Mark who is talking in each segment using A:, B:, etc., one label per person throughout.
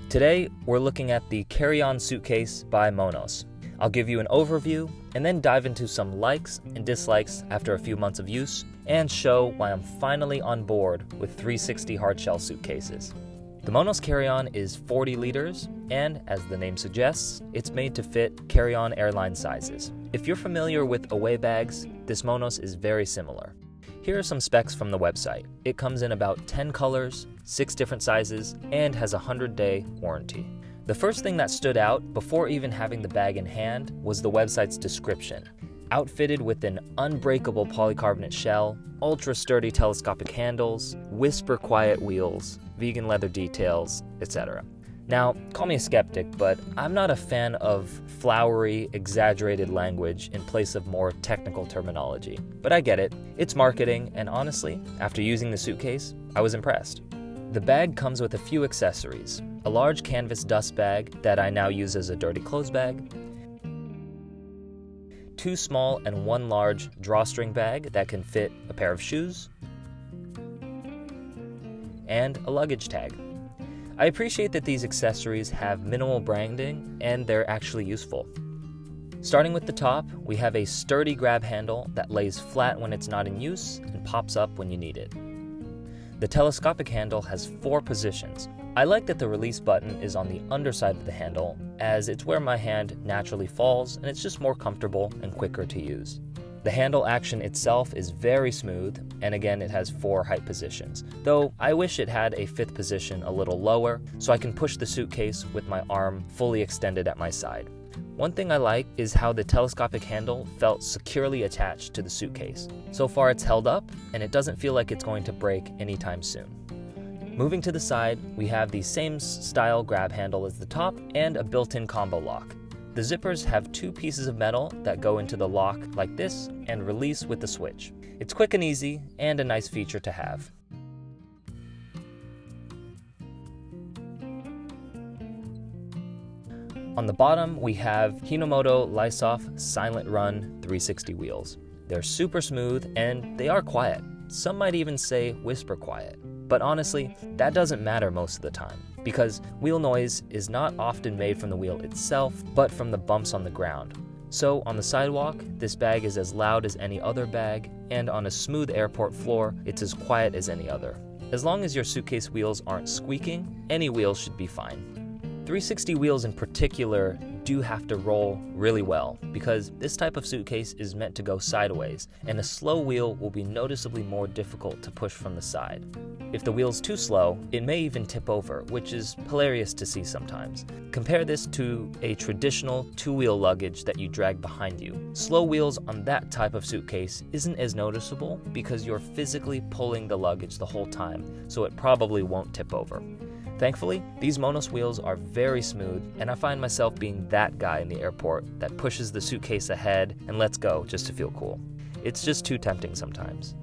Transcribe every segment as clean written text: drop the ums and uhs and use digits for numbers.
A: Today, we're looking at the Carry-On Suitcase by Monos. I'll give you an overview and then dive into some likes and dislikes after a few months of use and show why I'm finally on board with 360 hardshell suitcases. The Monos Carry-On is 40 liters and, as the name suggests, it's made to fit carry-on airline sizes. If you're familiar with away bags, this Monos is very similar. Here are some specs from the website. It comes in about 10 colors, 6 different sizes, and has a 100-day warranty. The first thing that stood out before even having the bag in hand was the website's description. Outfitted with an unbreakable polycarbonate shell, ultra-sturdy telescopic handles, whisper-quiet wheels, vegan leather details, etc. Now, call me a skeptic, but I'm not a fan of flowery, exaggerated language in place of more technical terminology. But I get it. It's marketing, and honestly, after using the suitcase, I was impressed. The bag comes with a few accessories: a large canvas dust bag that I now use as a dirty clothes bag, 2 small and 1 large drawstring bag that can fit a pair of shoes, and a luggage tag. I appreciate that these accessories have minimal branding and they're actually useful. Starting with the top, we have a sturdy grab handle that lays flat when it's not in use and pops up when you need it. The telescopic handle has 4 positions. I like that the release button is on the underside of the handle, as it's where my hand naturally falls and it's just more comfortable and quicker to use. The handle action itself is very smooth, and again it has 4 height positions, though I wish it had a 5th position a little lower so I can push the suitcase with my arm fully extended at my side. One thing I like is how the telescopic handle felt securely attached to the suitcase. So far it's held up, and it doesn't feel like it's going to break anytime soon. Moving to the side, we have the same style grab handle as the top and a built-in combo lock. The zippers have 2 pieces of metal that go into the lock like this and release with the switch. It's quick and easy and a nice feature to have. On the bottom, we have Hinomoto Lysoff Silent Run 360 wheels. They're super smooth and they are quiet. Some might even say whisper quiet. But honestly, that doesn't matter most of the time, because wheel noise is not often made from the wheel itself, but from the bumps on the ground. So on the sidewalk, this bag is as loud as any other bag, and on a smooth airport floor, it's as quiet as any other. As long as your suitcase wheels aren't squeaking, any wheels should be fine. 360 wheels in particular do have to roll really well, because this type of suitcase is meant to go sideways, and a slow wheel will be noticeably more difficult to push from the side. If the wheel's too slow, it may even tip over, which is hilarious to see sometimes. Compare this to a traditional 2-wheel luggage that you drag behind you. Slow wheels on that type of suitcase isn't as noticeable because you're physically pulling the luggage the whole time, so it probably won't tip over. Thankfully, these Monos wheels are very smooth, and I find myself being that guy in the airport that pushes the suitcase ahead and lets go just to feel cool. It's just too tempting sometimes.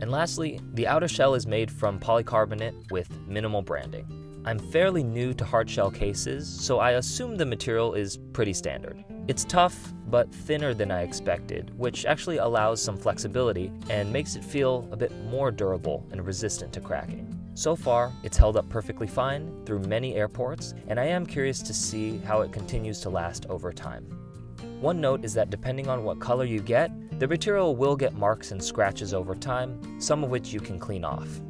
A: And lastly, the outer shell is made from polycarbonate with minimal branding. I'm fairly new to hardshell cases, so I assume the material is pretty standard. It's tough, but thinner than I expected, which actually allows some flexibility and makes it feel a bit more durable and resistant to cracking. So far, it's held up perfectly fine through many airports, and I am curious to see how it continues to last over time. One note is that depending on what color you get, the material will get marks and scratches over time, some of which you can clean off.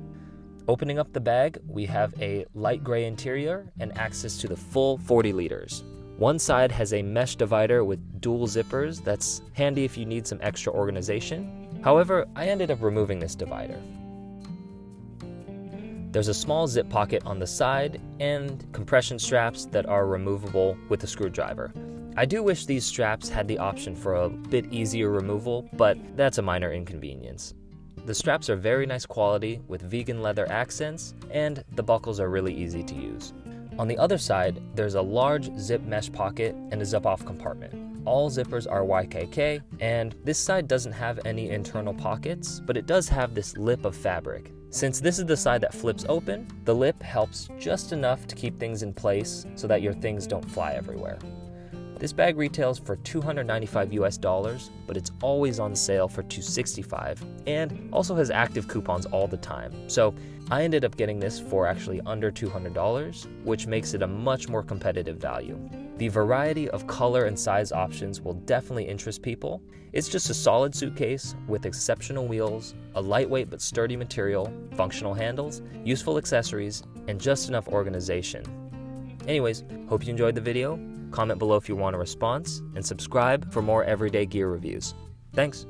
A: Opening up the bag, we have a light gray interior and access to the full 40 liters. One side has a mesh divider with dual zippers that's handy if you need some extra organization. However, I ended up removing this divider. There's a small zip pocket on the side and compression straps that are removable with a screwdriver. I do wish these straps had the option for a bit easier removal, but that's a minor inconvenience. The straps are very nice quality with vegan leather accents, and the buckles are really easy to use. On the other side, there's a large zip mesh pocket and a zip-off compartment. All zippers are YKK, and this side doesn't have any internal pockets, but it does have this lip of fabric. Since this is the side that flips open, the lip helps just enough to keep things in place so that your things don't fly everywhere. This bag retails for $295 US, but it's always on sale for $265 and also has active coupons all the time. So I ended up getting this for actually under $200, which makes it a much more competitive value. The variety of color and size options will definitely interest people. It's just a solid suitcase with exceptional wheels, a lightweight but sturdy material, functional handles, useful accessories, and just enough organization. Anyways, hope you enjoyed the video. Comment below if you want a response, and subscribe for more everyday gear reviews. Thanks!